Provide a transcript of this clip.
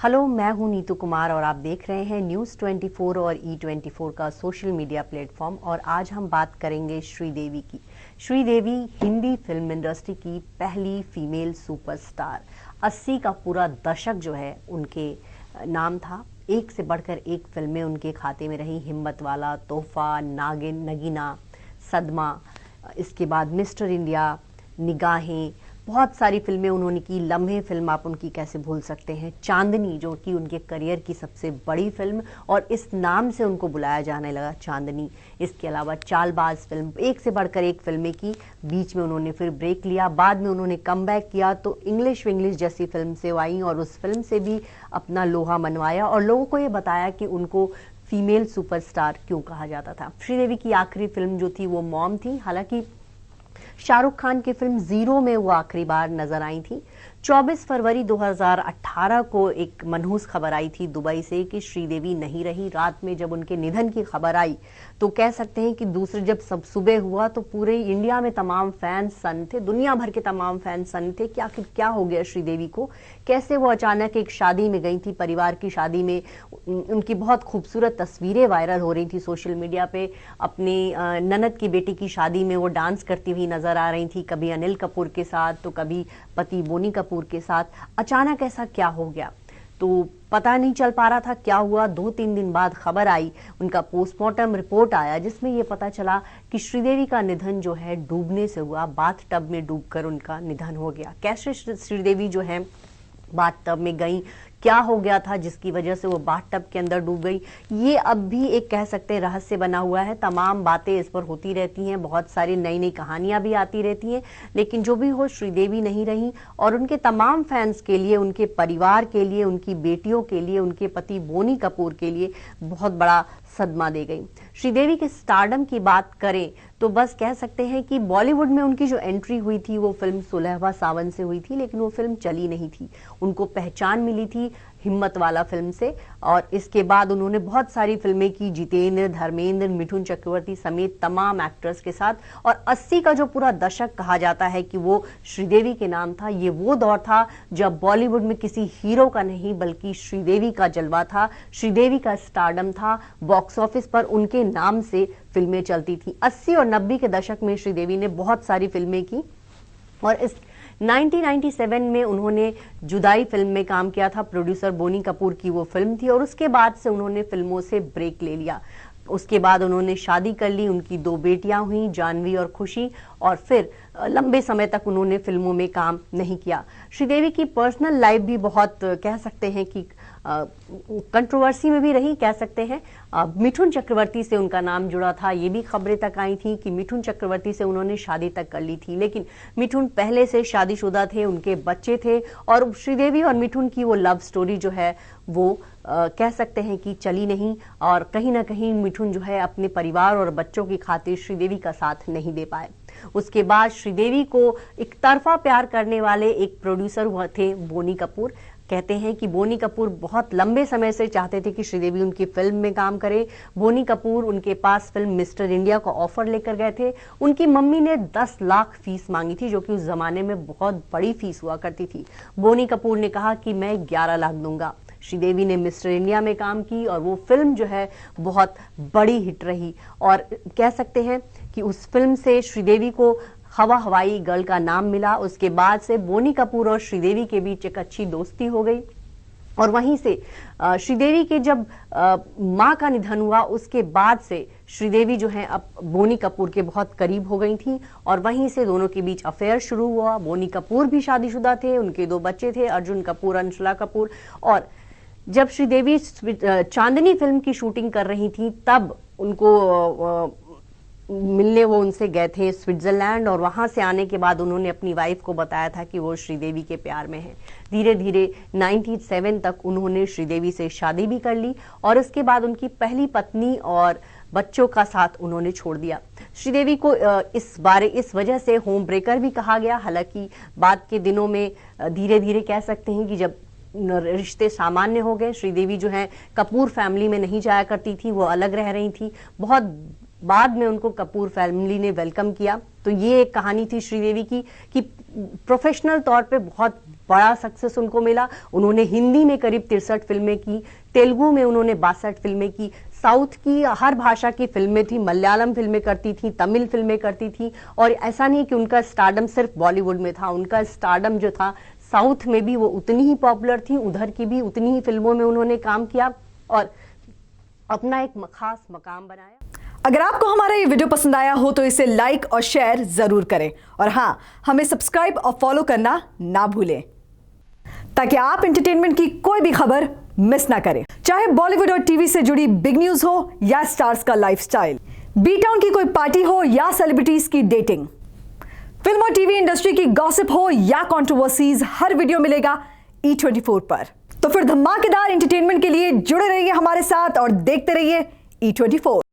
Hello, मैं हूं नीतू कुमार और आप देख रहे हैं न्यूज़ 24 और E24 का सोशल मीडिया प्लेटफॉर्म। और आज हम बात करेंगे श्रीदेवी की। श्रीदेवी हिंदी फिल्म इंडस्ट्री की पहली फीमेल सुपरस्टार। 80 का पूरा दशक जो है उनके नाम था। एक से बढ़कर एक फिल्में उनके खाते में रही। हिम्मत वाला, तोहफा, नागिन, नगीना, सदमा, इसके बाद मिस्टर इंडिया, निगाहें, बहुत सारी फिल्में उन्होंने की। लम्हे फिल्म आप उनकी कैसे भूल सकते हैं। चांदनी जो कि उनके करियर की सबसे बड़ी फिल्म और इस नाम से उनको बुलाया जाने लगा, चांदनी। इसके अलावा चालबाज फिल्म, एक से बढ़कर एक फिल्में की। बीच में उन्होंने फिर ब्रेक लिया, बाद में उन्होंने कमबैक किया तो इंग्लिश विंग्लिश जैसी फिल्म से आई और उस फिल्म से भी अपना लोहा मनवाया और लोगों को ये बताया कि उनको फीमेल सुपरस्टार क्यों कहा जाता था। श्रीदेवी की आखिरी फिल्म जो थी वो मॉम थी। हालांकि शाहरुख खान की फिल्म जीरो में वो आखिरी बार नजर आई थी। 24 फरवरी 2018 को एक मनहूस खबर आई थी दुबई से कि श्रीदेवी नहीं रही। रात में जब उनके निधन की खबर आई तो कह सकते हैं कि दूसरे जब सब सुबह हुआ तो पूरे इंडिया में तमाम फैंस सन्न थे, दुनिया भर के तमाम फैंस सन्न थे कि आखिर क्या हो गया श्रीदेवी को। कैसे वो अचानक एक शादी में गई थी, परिवार की शादी में। उनकी बहुत खूबसूरत तस्वीरें वायरल हो रही थी सोशल मीडिया पे। अपनी ननद की बेटी की शादी में वो डांस करती हुई नजर आ रही थी, कभी अनिल कपूर के साथ तो कभी पति बोनी कपूर के साथ। अचानक ऐसा क्या हो गया तो पता नहीं चल पा रहा था क्या हुआ। 2-3 दिन बाद खबर आई, उनका पोस्टमार्टम रिपोर्ट आया जिसमें यह पता चला कि श्रीदेवी का निधन जो है डूबने से हुआ। बाथ टब में डूबकर उनका निधन हो गया। कैसे श्रीदेवी जो है बाथ टब में गई, क्या हो गया था जिसकी वजह से वो बाथ टब के अंदर डूब गई, ये अब भी एक कह सकते हैं रहस्य बना हुआ है। तमाम बातें इस पर होती रहती हैं, बहुत सारी नई नई कहानियां भी आती रहती हैं। लेकिन जो भी हो, श्रीदेवी नहीं रही और उनके तमाम फैंस के लिए, उनके परिवार के लिए, उनकी बेटियों के लिए, उनके पति बोनी कपूर के लिए बहुत बड़ा सदमा दे गई। श्रीदेवी के स्टारडम की बात करें तो बस कह सकते हैं कि बॉलीवुड में उनकी जो एंट्री हुई थी वो फिल्म सुलहवा सावन से हुई थी, लेकिन वो फिल्म चली नहीं थी। उनको पहचान मिली थी हिम्मत वाला फिल्म से और इसके बाद उन्होंने बहुत सारी फिल्में की, जितेंद्र, धर्मेंद्र, मिठुन चक्रवर्ती समेत तमाम एक्टर्स के साथ। और 80 का जो पूरा दशक कहा जाता है कि वो श्रीदेवी के नाम था, ये वो दौर था जब बॉलीवुड में किसी हीरो का नहीं बल्कि श्रीदेवी का जलवा था, श्रीदेवी का स्टारडम था। बॉक्स ऑफिस पर उनके नाम से फिल्में चलती थी। 80 और 90 के दशक में श्रीदेवी ने बहुत सारी फिल्में की और इस 1997 में उन्होंने जुदाई फिल्म में काम किया था। प्रोड्यूसर बोनी कपूर की वो फिल्म थी और उसके बाद से उन्होंने फिल्मों से ब्रेक ले लिया। उसके बाद उन्होंने शादी कर ली, उनकी 2 बेटियां हुई, जानवी और खुशी, और फिर लंबे समय तक उन्होंने फिल्मों में काम नहीं किया। श्रीदेवी की पर्सनल लाइफ भी बहुत कह सकते हैं कि कंट्रोवर्सी में भी रही, कह सकते हैं। मिठुन चक्रवर्ती से उनका नाम जुड़ा था, ये भी खबरें तक आई थी कि मिठुन चक्रवर्ती से उन्होंने शादी तक कर ली थी, लेकिन मिठुन पहले से शादीशुदा थे, उनके बच्चे थे और श्रीदेवी और मिठुन की वो लव स्टोरी जो है वो कह सकते हैं कि चली नहीं और कहीं ना कहीं मिठुन जो है अपने परिवार और बच्चों की खातिर श्रीदेवी का साथ नहीं दे पाए। उसके बाद श्रीदेवी को एक तरफा प्यार करने वाले एक प्रोड्यूसर हुआ थे बोनी कपूर। कहते हैं कि बोनी कपूर बहुत लंबे समय से चाहते थे कि श्रीदेवी उनकी फिल्म में काम करे। बोनी कपूर उनके पास फिल्म मिस्टर इंडिया का ऑफर लेकर गए थे। उनकी मम्मी ने 10 लाख फीस मांगी थी, जो कि उस जमाने में बहुत बड़ी फीस हुआ करती थी। बोनी कपूर ने कहा कि मैं 11 लाख दूंगा। श्रीदेवी ने मिस्टर इंडिया में काम की और वो फिल्म जो है बहुत बड़ी हिट रही और कह सकते हैं कि उस फिल्म से श्रीदेवी को हवा हवाई गर्ल का नाम मिला। उसके बाद से बोनी कपूर और श्रीदेवी के बीच एक अच्छी दोस्ती हो गई और वहीं से श्रीदेवी के जब मां का निधन हुआ उसके बाद से श्रीदेवी जो है अब बोनी कपूर के बहुत करीब हो गई थी और वहीं से दोनों के बीच अफेयर शुरू हुआ। बोनी कपूर भी शादीशुदा थे, उनके 2 बच्चे थे, अर्जुन कपूर, अंशुला कपूर। और जब श्रीदेवी चांदनी फिल्म की शूटिंग कर रही थी तब उनको मिलने वो उनसे गए थे स्विट्जरलैंड और वहां से आने के बाद उन्होंने अपनी वाइफ को बताया था कि वो श्रीदेवी के प्यार में है। धीरे धीरे 97 तक उन्होंने श्रीदेवी से शादी भी कर ली और इसके बाद उनकी पहली पत्नी और बच्चों का साथ उन्होंने छोड़ दिया। श्रीदेवी को इस वजह से होम ब्रेकर भी कहा गया। हालांकि बाद के दिनों में धीरे धीरे कह सकते हैं कि जब रिश्ते सामान्य हो गए, श्रीदेवी जो है कपूर फैमिली में नहीं जाया करती थी, वो अलग रह रही थी। बहुत बाद में उनको कपूर फैमिली ने वेलकम किया। तो ये एक कहानी थी श्रीदेवी की कि प्रोफेशनल तौर पे बहुत बड़ा सक्सेस उनको मिला। उन्होंने हिंदी में करीब 63 फिल्में की, तेलुगु में उन्होंने 62 फिल्में की, साउथ की हर भाषा की फिल्में थी, मलयालम फिल्में करती थी, तमिल फिल्में करती थी। और ऐसा नहीं कि उनका स्टारडम सिर्फ बॉलीवुड में था, उनका स्टारडम जो था साउथ में भी वो उतनी ही पॉपुलर थी, उधर की भी उतनी ही फिल्मों में उन्होंने काम किया और अपना एक खास मकाम बनाया। अगर आपको हमारा ये वीडियो पसंद आया हो तो इसे लाइक और शेयर जरूर करें और हाँ, हमें सब्सक्राइब और फॉलो करना ना भूलें ताकि आप एंटरटेनमेंट की कोई भी खबर मिस ना करें, चाहे बॉलीवुड और टीवी से जुड़ी बिग न्यूज हो या स्टार्स का लाइफस्टाइल, बी टाउन की कोई पार्टी हो या सेलिब्रिटीज की डेटिंग, फिल्म और टीवी इंडस्ट्री की गॉसिप हो या कंट्रोवर्सीज, हर वीडियो मिलेगा E24 पर। तो फिर धमाकेदार एंटरटेनमेंट के लिए जुड़े रहिए हमारे साथ और देखते रहिए E24।